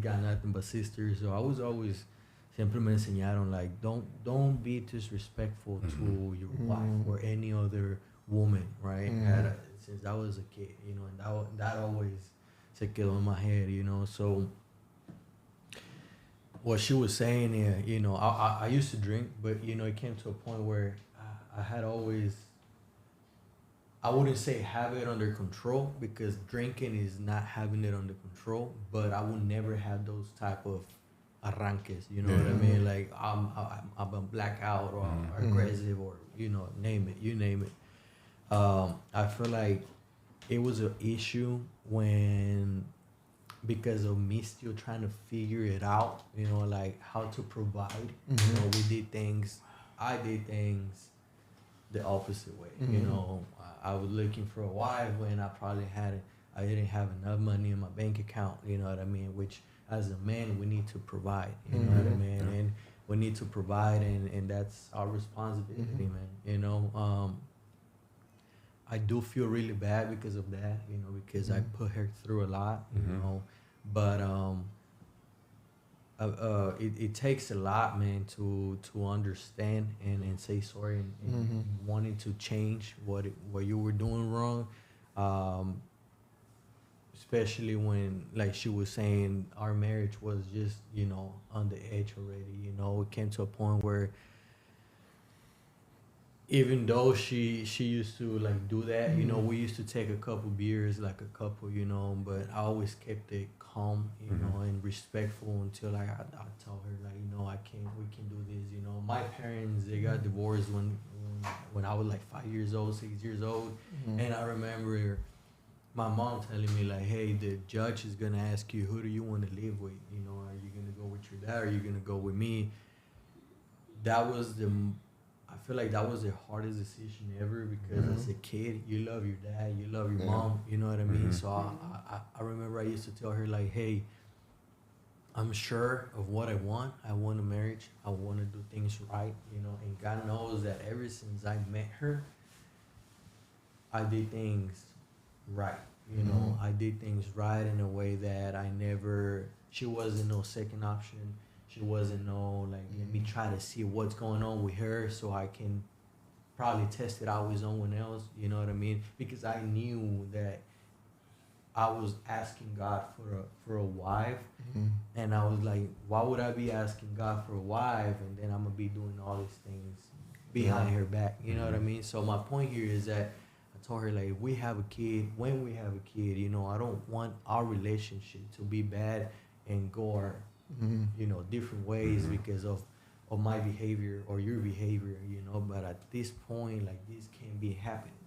got nothing but sisters, so I was always siempre me enseñaron like don't be disrespectful to your wife or any other woman, right? Since I was a kid, and that always se quedó in my head, So what she was saying, yeah, I used to drink, but it came to a point where I had always, I wouldn't say have it under control because drinking is not having it under control, but I would never have those type of arranques. You know what I mean? Like I'm a blackout or aggressive or name it, you name it. I feel like it was an issue when because of me still trying to figure it out. Like how to provide. We did things. I did things the opposite way. I was looking for a wife when I didn't have enough money in my bank account. You know what I mean? Which as a man we need to provide. You know what I mean? And we need to provide, and that's our responsibility, man. I do feel really bad because of that. Because I put her through a lot. But it takes a lot, man, to understand and say sorry and wanting to change what you were doing wrong, especially when, like she was saying, our marriage was just on the edge already. It came to a point where even though she used to like do that, we used to take a couple beers, like a couple, but I always kept it calm, and respectful until like I tell her like, we can do this. My parents, they got divorced when I was like 5 years old, 6 years old, and I remember my mom telling me like, hey, the judge is gonna ask you, who do you want to live with? Are you gonna go with your dad? Or are you gonna go with me? That was I feel like that was the hardest decision ever because as a kid, you love your dad, you love your mom, you know what I mean? So I remember I used to tell her like, hey, I'm sure of what I want. I want a marriage. I want to do things right, and God knows that ever since I met her, I did things right. I did things right in a way that she wasn't no second option. She wasn't no, like, let me try to see what's going on with her so I can probably test it out with someone else. You know what I mean? Because I knew that I was asking God for a wife. And I was like, why would I be asking God for a wife and then I'm going to be doing all these things behind her back? You know what I mean? So my point here is that I told her, like, when we have a kid, I don't want our relationship to be bad and go our different ways because of my behavior or your behavior, but at this point, like, this can't be happening.